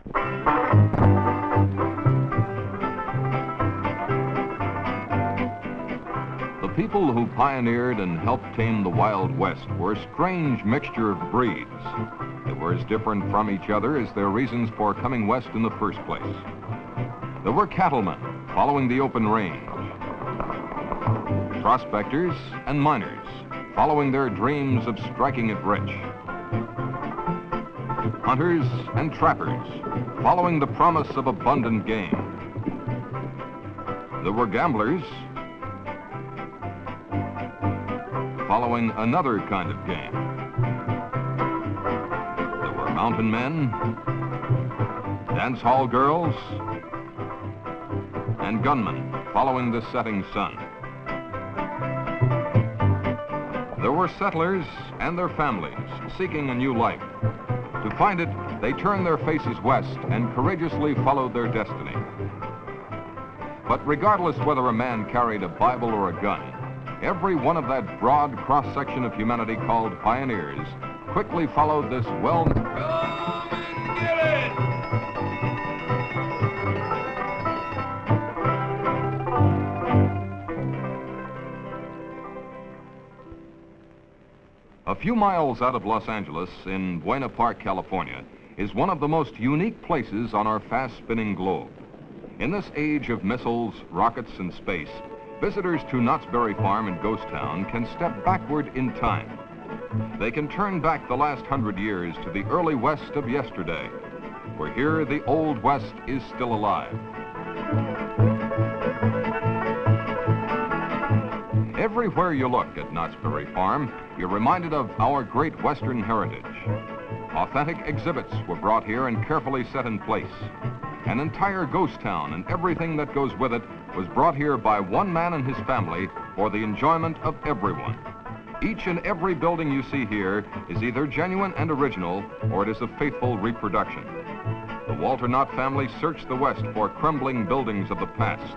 The people who pioneered and helped tame the Wild West were a strange mixture of breeds. They were as different from each other as their reasons for coming west in the first place. There were cattlemen following the open range, prospectors and miners following their dreams of striking it rich, hunters and trappers following the promise of abundant game. There were gamblers following another kind of game. There were mountain men, dance hall girls, and gunmen following the setting sun. There were settlers and their families seeking a new life. To find it, they turned their faces west and courageously followed their destiny. But regardless whether a man carried a Bible or a gun, every one of that broad cross-section of humanity called pioneers quickly followed this well-known... Come and get it! A few miles out of Los Angeles, in Buena Park, California, is one of the most unique places on our fast-spinning globe. In this age of missiles, rockets, and space, visitors to Knott's Berry Farm in Ghost Town can step backward in time. They can turn back the last 100 years to the early west of yesterday, where here the Old West is still alive. Everywhere you look at Knott's Berry Farm, you're reminded of our great Western heritage. Authentic exhibits were brought here and carefully set in place. An entire ghost town and everything that goes with it was brought here by one man and his family for the enjoyment of everyone. Each and every building you see here is either genuine and original, or it is a faithful reproduction. The Walter Knott family searched the West for crumbling buildings of the past.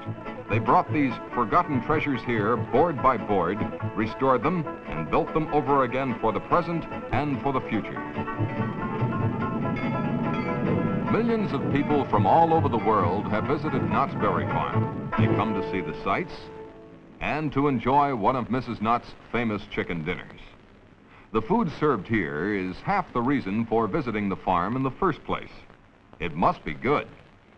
They brought these forgotten treasures here, board by board, restored them, and built them over again for the present and for the future. Millions of people from all over the world have visited Knott's Berry Farm. They come to see the sights and to enjoy one of Mrs. Knott's famous chicken dinners. The food served here is half the reason for visiting the farm in the first place. It must be good.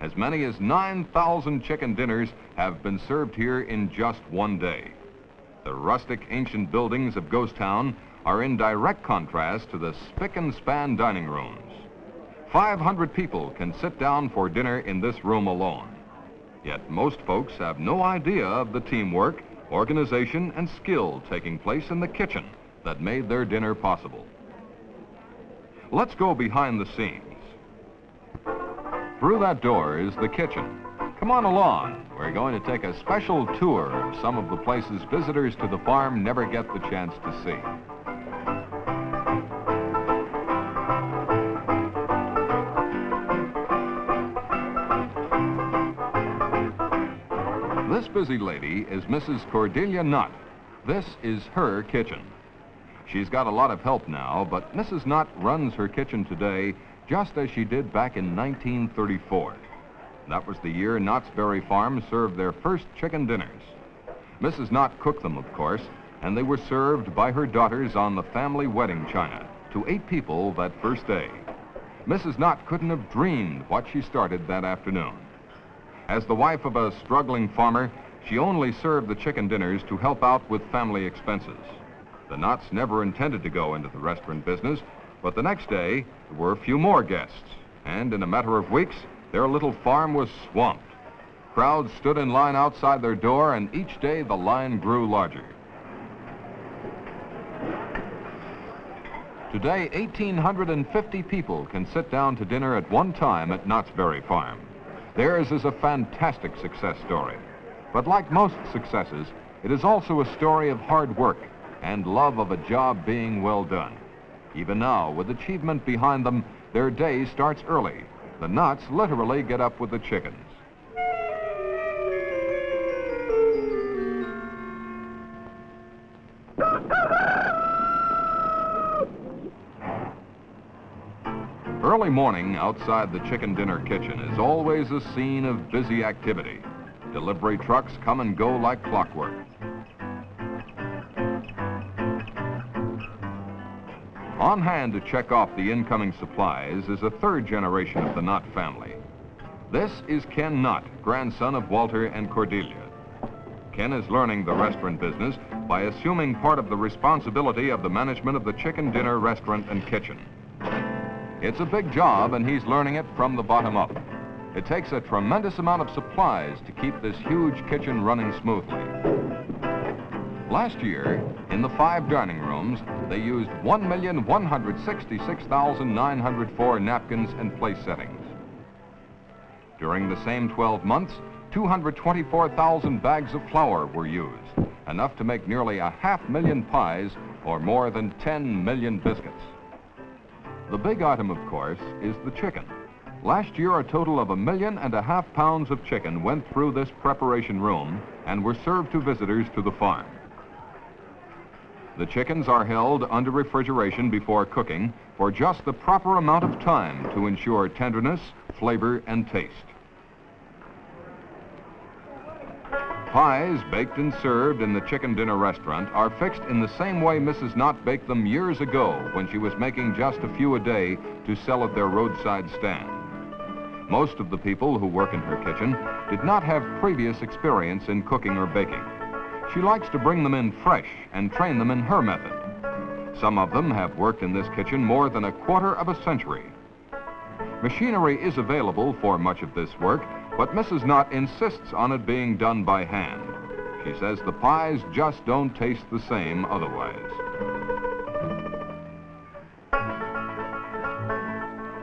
As many as 9,000 chicken dinners have been served here in just one day. The rustic ancient buildings of Ghost Town are in direct contrast to the spick and span dining rooms. 500 people can sit down for dinner in this room alone. Yet most folks have no idea of the teamwork, organization, and skill taking place in the kitchen that made their dinner possible. Let's go behind the scenes. Through that door is the kitchen. Come on along. We're going to take a special tour of some of the places visitors to the farm never get the chance to see. This busy lady is Mrs. Cordelia Knott. This is her kitchen. She's got a lot of help now, but Mrs. Knott runs her kitchen today just as she did back in 1934. That was the year Knott's Berry Farm served their first chicken dinners. Mrs. Knott cooked them, of course, and they were served by her daughters on the family wedding china to 8 people that first day. Mrs. Knott couldn't have dreamed what she started that afternoon. As the wife of a struggling farmer, she only served the chicken dinners to help out with family expenses. The Knotts never intended to go into the restaurant business, but the next day, there were a few more guests, and in a matter of weeks, their little farm was swamped. Crowds stood in line outside their door, and each day the line grew larger. Today, 1,850 people can sit down to dinner at one time at Knott's Berry Farm. Theirs is a fantastic success story. But like most successes, it is also a story of hard work and love of a job being well done. Even now, with achievement behind them, their day starts early. The Knotts literally get up with the chickens. Early morning outside the chicken dinner kitchen is always a scene of busy activity. Delivery trucks come and go like clockwork. On hand to check off the incoming supplies is a third generation of the Knott family. This is Ken Knott, grandson of Walter and Cordelia. Ken is learning the restaurant business by assuming part of the responsibility of the management of the chicken dinner restaurant and kitchen. It's a big job, and he's learning it from the bottom up. It takes a tremendous amount of supplies to keep this huge kitchen running smoothly. Last year, in the 5 dining rooms, they used 1,166,904 napkins and place settings. During the same 12 months, 224,000 bags of flour were used, enough to make nearly 500,000 pies or more than 10 million biscuits. The big item, of course, is the chicken. Last year, a total of 1.5 million pounds of chicken went through this preparation room and were served to visitors to the farm. The chickens are held under refrigeration before cooking for just the proper amount of time to ensure tenderness, flavor, and taste. Pies baked and served in the chicken dinner restaurant are fixed in the same way Mrs. Knott baked them years ago when she was making just a few a day to sell at their roadside stand. Most of the people who work in her kitchen did not have previous experience in cooking or baking. She likes to bring them in fresh and train them in her method. Some of them have worked in this kitchen more than a quarter of a century. Machinery is available for much of this work, but Mrs. Knott insists on it being done by hand. She says the pies just don't taste the same otherwise.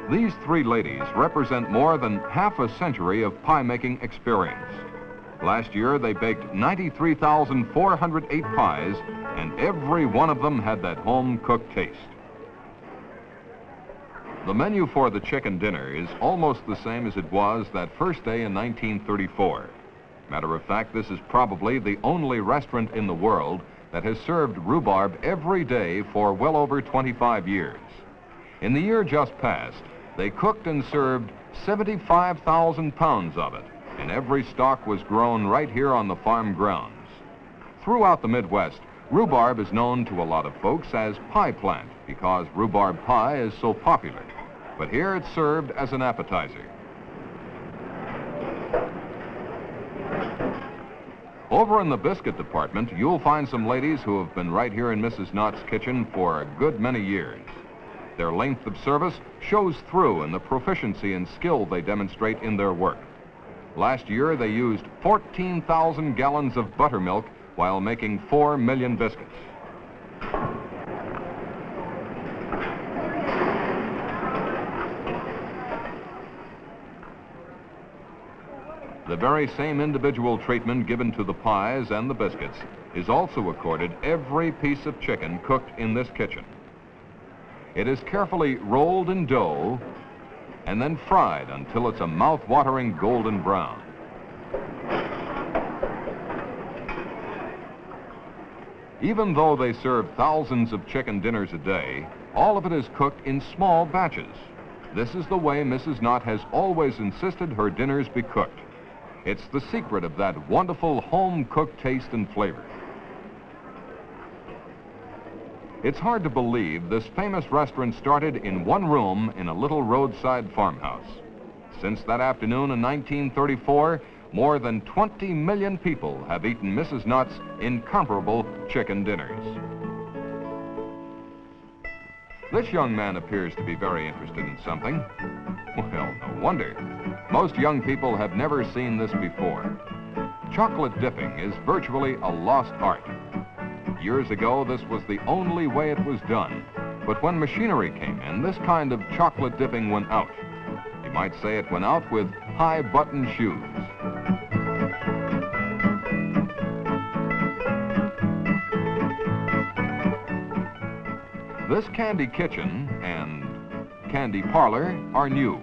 These 3 ladies represent more than half a century of pie-making experience. Last year, they baked 93,408 pies, and every one of them had that home-cooked taste. The menu for the chicken dinner is almost the same as it was that first day in 1934. Matter of fact, this is probably the only restaurant in the world that has served rhubarb every day for well over 25 years. In the year just past, they cooked and served 75,000 pounds of it, and every stalk was grown right here on the farm grounds. Throughout the Midwest, rhubarb is known to a lot of folks as pie plant because rhubarb pie is so popular. But here it's served as an appetizer. Over in the biscuit department, you'll find some ladies who have been right here in Mrs. Knott's kitchen for a good many years. Their length of service shows through in the proficiency and skill they demonstrate in their work. Last year, they used 14,000 gallons of buttermilk while making 4 million biscuits. The very same individual treatment given to the pies and the biscuits is also accorded every piece of chicken cooked in this kitchen. It is carefully rolled in dough and then fried until it's a mouth-watering golden brown. Even though they serve thousands of chicken dinners a day, all of it is cooked in small batches. This is the way Mrs. Knott has always insisted her dinners be cooked. It's the secret of that wonderful home-cooked taste and flavor. It's hard to believe this famous restaurant started in one room in a little roadside farmhouse. Since that afternoon in 1934, more than 20 million people have eaten Mrs. Knott's incomparable chicken dinners. This young man appears to be very interested in something. Well, no wonder. Most young people have never seen this before. Chocolate dipping is virtually a lost art. Years ago, this was the only way it was done. But when machinery came in, this kind of chocolate dipping went out. You might say it went out with high-button shoes. This candy kitchen and candy parlor are new.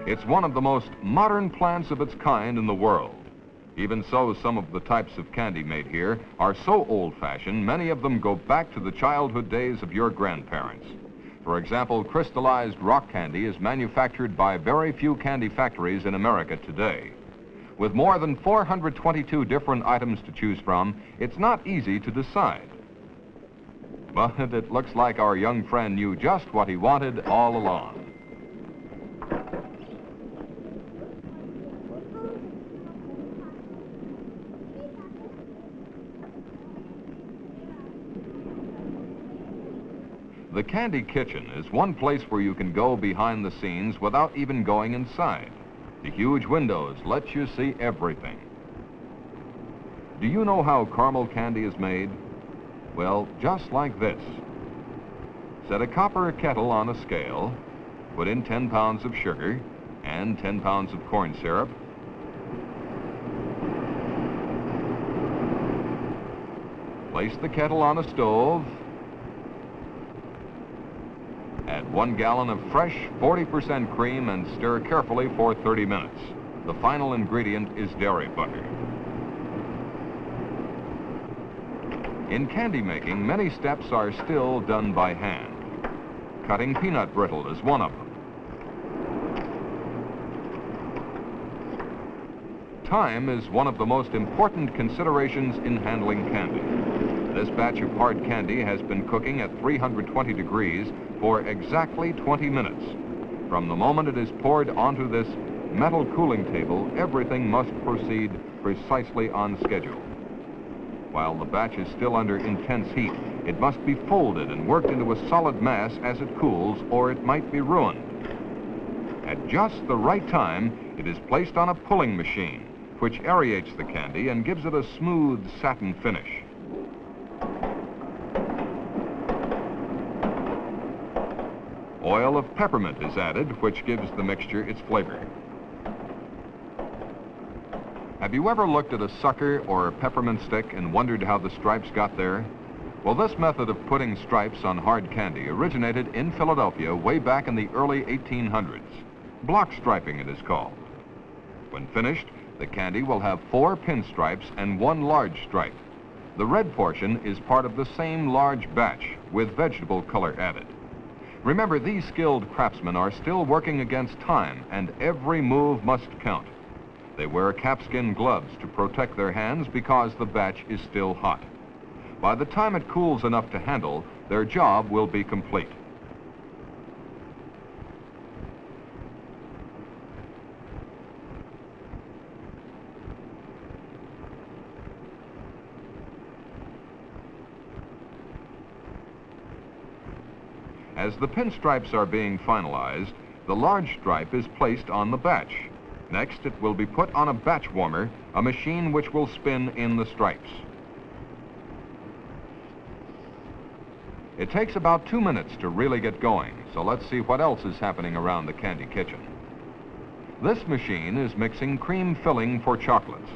It's one of the most modern plants of its kind in the world. Even so, some of the types of candy made here are so old-fashioned, many of them go back to the childhood days of your grandparents. For example, crystallized rock candy is manufactured by very few candy factories in America today. With more than 422 different items to choose from, it's not easy to decide. But it looks like our young friend knew just what he wanted all along. The Candy Kitchen is one place where you can go behind the scenes without even going inside. The huge windows let you see everything. Do you know how caramel candy is made? Well, just like this. Set a copper kettle on a scale, put in 10 pounds of sugar and 10 pounds of corn syrup. Place the kettle on a stove. Add 1 gallon of fresh 40% cream and stir carefully for 30 minutes. The final ingredient is dairy butter. In candy making, many steps are still done by hand. Cutting peanut brittle is one of them. Time is one of the most important considerations in handling candy. This batch of hard candy has been cooking at 320 degrees for exactly 20 minutes. From the moment it is poured onto this metal cooling table, everything must proceed precisely on schedule. While the batch is still under intense heat, it must be folded and worked into a solid mass as it cools, or it might be ruined. At just the right time, it is placed on a pulling machine, which aerates the candy and gives it a smooth satin finish. Oil of peppermint is added, which gives the mixture its flavor. Have you ever looked at a sucker or a peppermint stick and wondered how the stripes got there? Well, this method of putting stripes on hard candy originated in Philadelphia way back in the early 1800s. Block striping, it is called. When finished, the candy will have 4 pinstripes and 1 large stripe. The red portion is part of the same large batch with vegetable color added. Remember, these skilled craftsmen are still working against time, and every move must count. They wear calfskin gloves to protect their hands because the batch is still hot. By the time it cools enough to handle, their job will be complete. As the pinstripes are being finalized, the large stripe is placed on the batch. Next, it will be put on a batch warmer, a machine which will spin in the stripes. It takes about 2 minutes to really get going, so let's see what else is happening around the Candy Kitchen. This machine is mixing cream filling for chocolates.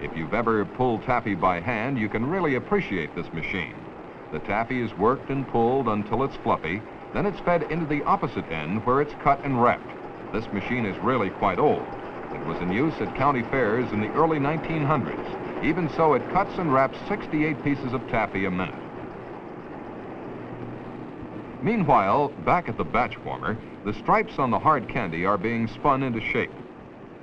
If you've ever pulled taffy by hand, you can really appreciate this machine. The taffy is worked and pulled until it's fluffy, then it's fed into the opposite end where it's cut and wrapped. This machine is really quite old. It was in use at county fairs in the early 1900s. Even so, it cuts and wraps 68 pieces of taffy a minute. Meanwhile, back at the batch warmer, the stripes on the hard candy are being spun into shape.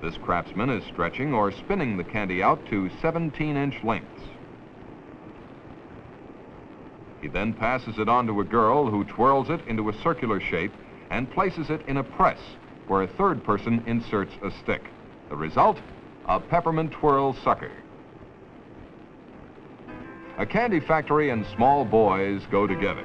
This craftsman is stretching or spinning the candy out to 17-inch lengths. He then passes it on to a girl who twirls it into a circular shape and places it in a press where a third person inserts a stick. The result? A peppermint twirl sucker. A candy factory and small boys go together.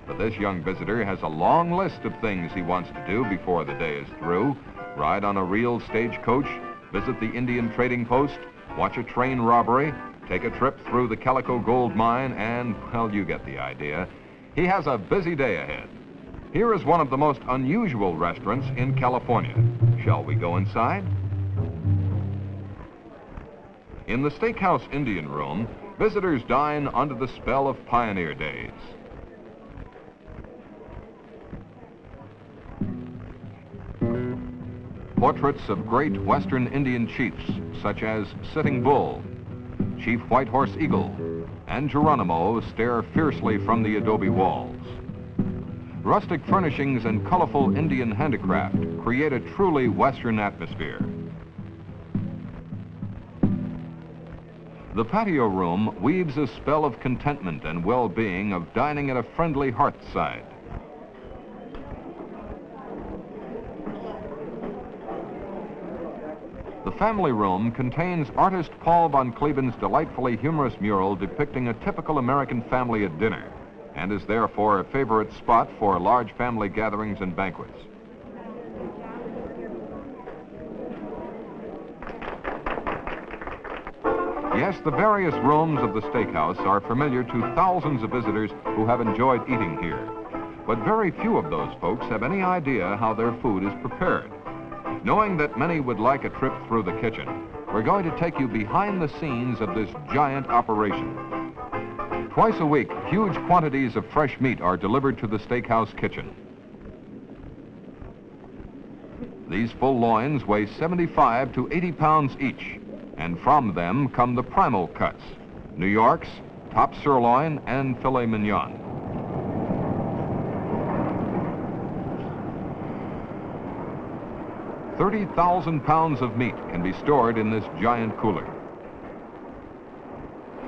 But this young visitor has a long list of things he wants to do before the day is through. Ride on a real stagecoach, visit the Indian trading post, watch a train robbery, take a trip through the Calico gold mine, and, well, you get the idea. He has a busy day ahead. Here is one of the most unusual restaurants in California. Shall we go inside? In the Steakhouse Indian Room, visitors dine under the spell of pioneer days. Portraits of great Western Indian chiefs, such as Sitting Bull, Chief White Horse Eagle, and Geronimo, stare fiercely from the adobe walls. rustic furnishings and colorful Indian handicraft create a truly Western atmosphere. The patio room weaves a spell of contentment and well-being of dining at a friendly hearthside. The family room contains artist Paul von Kleben's delightfully humorous mural depicting a typical American family at dinner, and is therefore a favorite spot for large family gatherings and banquets. Yes, the various rooms of the steakhouse are familiar to thousands of visitors who have enjoyed eating here. But very few of those folks have any idea how their food is prepared. Knowing that many would like a trip through the kitchen, we're going to take you behind the scenes of this giant operation. Twice a week, huge quantities of fresh meat are delivered to the steakhouse kitchen. These full loins weigh 75 to 80 pounds each, and from them come the primal cuts: New York's, top sirloin, and filet mignon. £30,000 of meat can be stored in this giant cooler.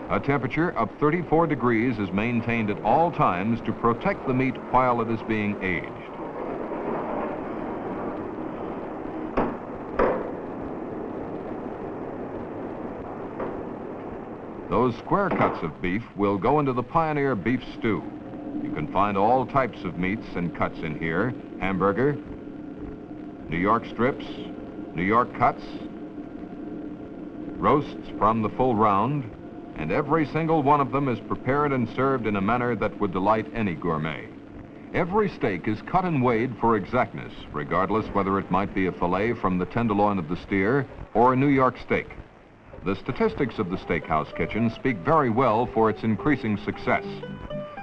A temperature of 34 degrees is maintained at all times to protect the meat while it is being aged. Those square cuts of beef will go into the Pioneer beef stew. You can find all types of meats and cuts in here: hamburger, New York strips, New York cuts, roasts from the full round, and every single one of them is prepared and served in a manner that would delight any gourmet. Every steak is cut and weighed for exactness, regardless whether it might be a fillet from the tenderloin of the steer or a New York steak. The statistics of the steakhouse kitchen speak very well for its increasing success.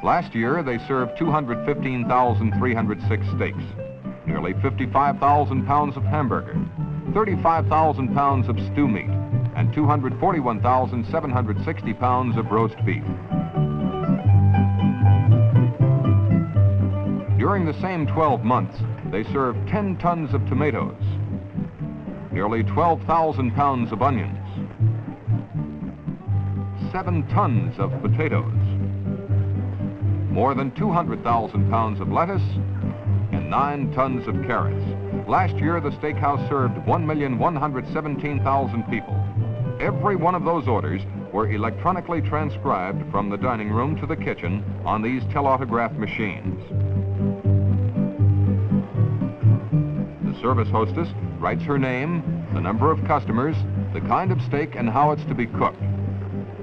Last year, they served 215,306 steaks, nearly 55,000 pounds of hamburger, 35,000 pounds of stew meat, and 241,760 pounds of roast beef. During the same 12 months, they served 10 tons of tomatoes, nearly 12,000 pounds of onions, 7 tons of potatoes, more than 200,000 pounds of lettuce, and 9 tons of carrots. Last year, the steakhouse served 1,117,000 people. Every one of those orders were electronically transcribed from the dining room to the kitchen on these telautograph machines. The service hostess writes her name, the number of customers, the kind of steak, and how it's to be cooked.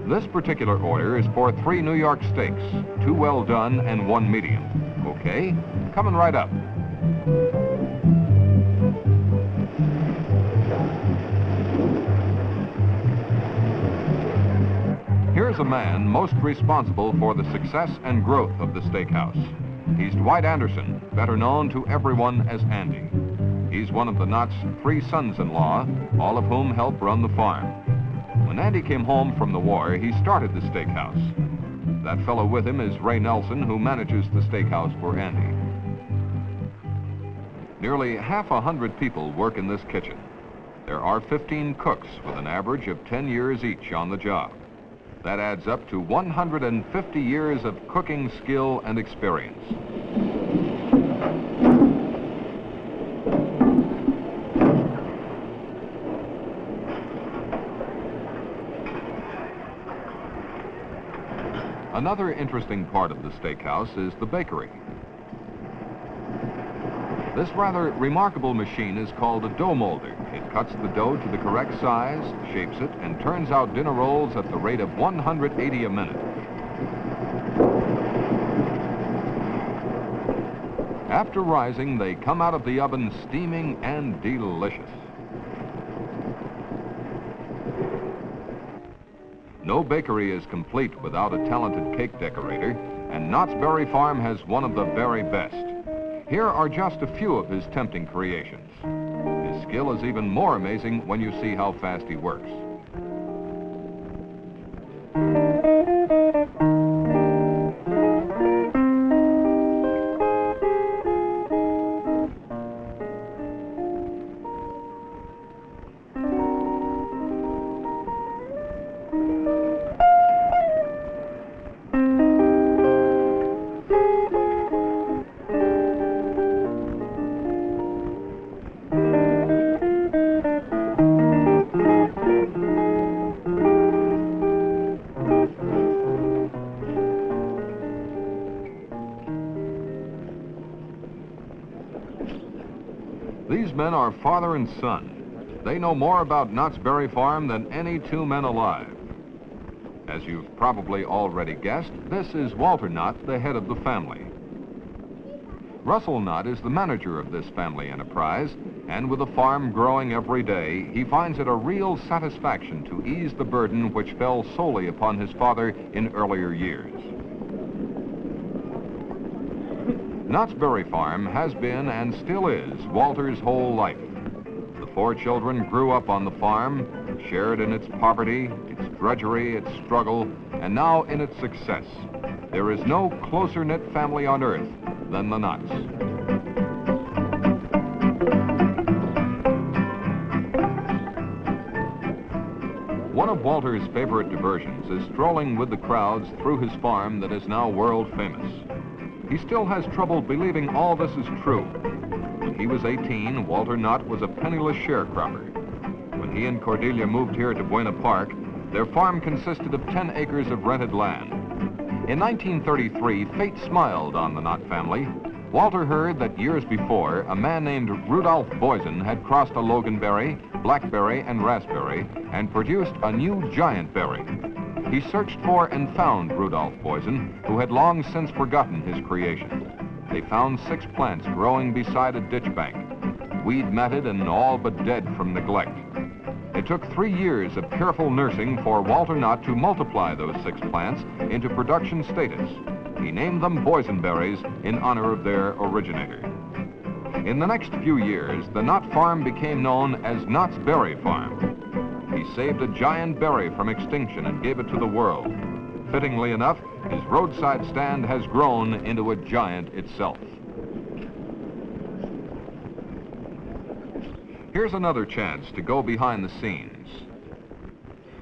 This particular order is for 3 New York steaks, 2 well done and 1 medium. Okay, coming right up. Here's a man most responsible for the success and growth of the steakhouse. He's Dwight Anderson, better known to everyone as Andy. He's one of the Knott's 3 sons-in-law, all of whom help run the farm. When Andy came home from the war, he started the steakhouse. That fellow with him is Ray Nelson, who manages the steakhouse for Andy. Nearly 100 people work in this kitchen. There are 15 cooks with an average of 10 years each on the job. That adds up to 150 years of cooking skill and experience. Another interesting part of the steakhouse is the bakery. This rather remarkable machine is called a dough molder. It cuts the dough to the correct size, shapes it, and turns out dinner rolls at the rate of 180 a minute. After rising, they come out of the oven steaming and delicious. No bakery is complete without a talented cake decorator, and Knott's Berry Farm has one of the very best. Here are just a few of his tempting creations. His skill is even more amazing when you see how fast he works. These men are father and son. They know more about Knott's Berry Farm than any two men alive. As you've probably already guessed, this is Walter Knott, the head of the family. Russell Knott is the manager of this family enterprise, and with the farm growing every day, he finds it a real satisfaction to ease the burden which fell solely upon his father in earlier years. Knott's Berry Farm has been and still is Walter's whole life. The 4 children grew up on the farm, shared in its poverty, its drudgery, its struggle, and now in its success. There is no closer-knit family on earth than the Knotts. One of Walter's favorite diversions is strolling with the crowds through his farm that is now world famous. He still has trouble believing all this is true. When he was 18, Walter Knott was a penniless sharecropper. When he and Cordelia moved here to Buena Park, their farm consisted of 10 acres of rented land. In 1933, fate smiled on the Knott family. Walter heard that years before, a man named Rudolph Boysen had crossed a loganberry, blackberry, and raspberry, and produced a new giant berry. He searched for and found Rudolph Boysen, who had long since forgotten his creation. They found 6 plants growing beside a ditch bank, weed-matted and all but dead from neglect. It took 3 years of careful nursing for Walter Knott to multiply those 6 plants into production status. He named them boysenberries in honor of their originator. In the next few years, the Knott farm became known as Knott's Berry Farm. He saved a giant berry from extinction and gave it to the world. Fittingly enough, his roadside stand has grown into a giant itself. Here's another chance to go behind the scenes.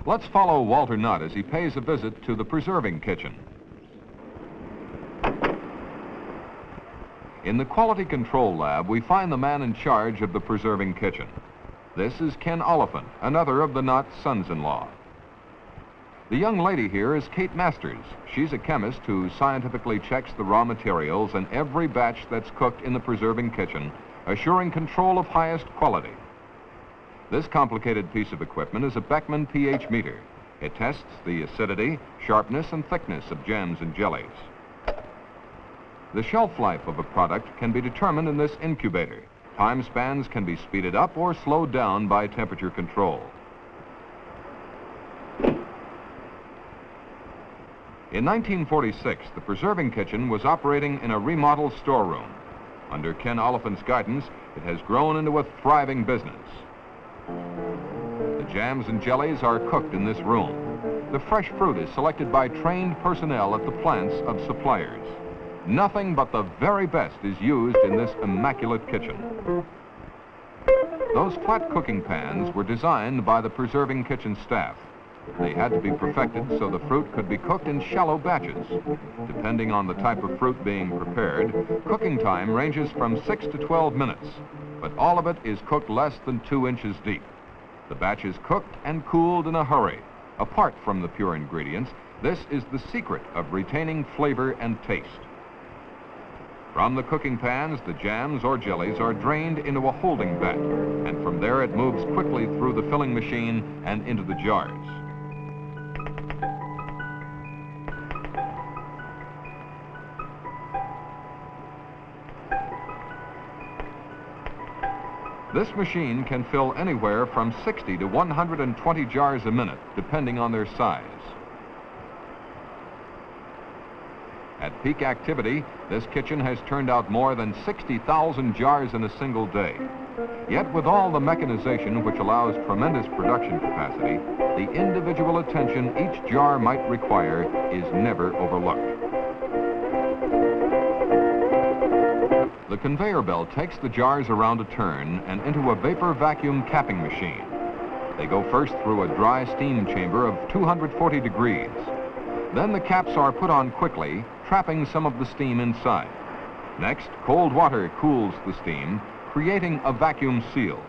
Let's follow Walter Knott as he pays a visit to the preserving kitchen. In the quality control lab, we find the man in charge of the preserving kitchen. This is Ken Oliphant, another of the Knott sons-in-law. The young lady here is Kate Masters. She's a chemist who scientifically checks the raw materials in every batch that's cooked in the preserving kitchen, assuring control of highest quality. This complicated piece of equipment is a Beckman pH meter. It tests the acidity, sharpness, and thickness of jams and jellies. The shelf life of a product can be determined in this incubator. Time spans can be speeded up or slowed down by temperature control. In 1946, the preserving kitchen was operating in a remodeled storeroom. Under Ken Oliphant's guidance, it has grown into a thriving business. The jams and jellies are cooked in this room. The fresh fruit is selected by trained personnel at the plants of suppliers. Nothing but the very best is used in this immaculate kitchen. Those flat cooking pans were designed by the preserving kitchen staff. They had to be perfected so the fruit could be cooked in shallow batches. Depending on the type of fruit being prepared, cooking time ranges from 6 to 12 minutes, but all of it is cooked less than 2 inches deep. The batch is cooked and cooled in a hurry. Apart from the pure ingredients, this is the secret of retaining flavor and taste. From the cooking pans, the jams or jellies are drained into a holding vat, and from there it moves quickly through the filling machine and into the jars. This machine can fill anywhere from 60 to 120 jars a minute, depending on their size. At peak activity, this kitchen has turned out more than 60,000 jars in a single day. Yet with all the mechanization which allows tremendous production capacity, the individual attention each jar might require is never overlooked. The conveyor belt takes the jars around a turn and into a vapor vacuum capping machine. They go first through a dry steam chamber of 240 degrees. Then the caps are put on quickly, trapping some of the steam inside. Next, cold water cools the steam, creating a vacuum seal.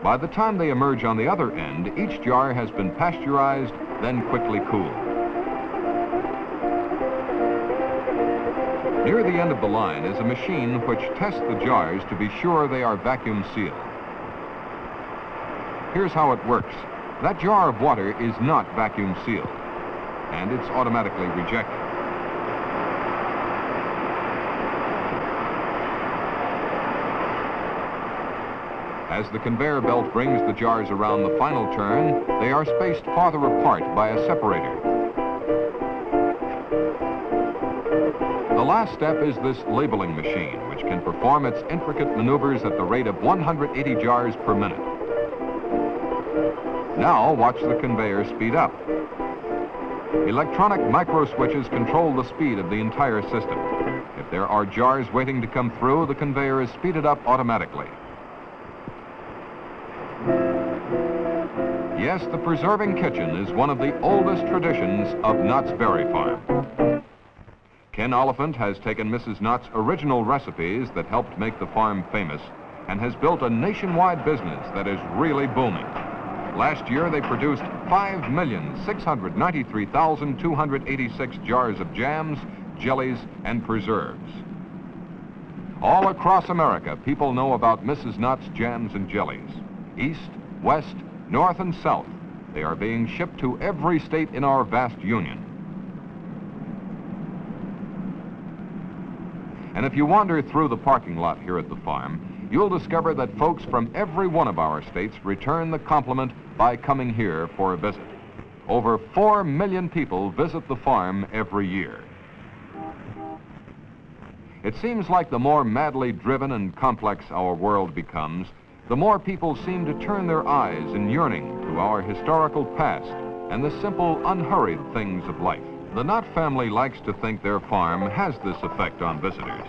By the time they emerge on the other end, each jar has been pasteurized, then quickly cooled. Near the end of the line is a machine which tests the jars to be sure they are vacuum sealed. Here's how it works. That jar of water is not vacuum sealed, and it's automatically rejected. As the conveyor belt brings the jars around the final turn, they are spaced farther apart by a separator. The last step is this labeling machine, which can perform its intricate maneuvers at the rate of 180 jars per minute. Now watch the conveyor speed up. Electronic micro switches control the speed of the entire system. If there are jars waiting to come through, the conveyor is speeded up automatically. Yes, the preserving kitchen is one of the oldest traditions of Knott's Berry Farm. Ken Oliphant has taken Mrs. Knott's original recipes that helped make the farm famous and has built a nationwide business that is really booming. Last year, they produced 5,693,286 jars of jams, jellies, and preserves. All across America, people know about Mrs. Knott's jams and jellies. East, west, north, and south, they are being shipped to every state in our vast union. And if you wander through the parking lot here at the farm, you'll discover that folks from every one of our states return the compliment by coming here for a visit. Over 4 million people visit the farm every year. It seems like the more madly driven and complex our world becomes, the more people seem to turn their eyes in yearning to our historical past and the simple, unhurried things of life. The Knott family likes to think their farm has this effect on visitors.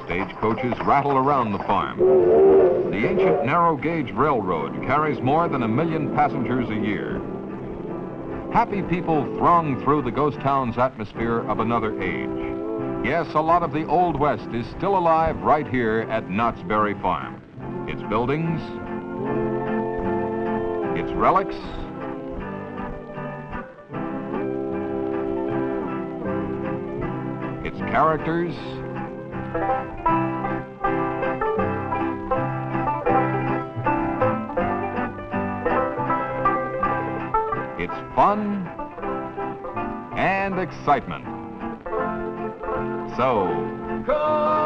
Stagecoaches rattle around the farm. The ancient narrow-gauge railroad carries more than 1 million passengers a year. Happy people throng through the ghost town's atmosphere of another age. Yes, a lot of the Old West is still alive right here at Knott's Berry Farm. Its buildings, its relics, its characters, its fun and excitement. So, come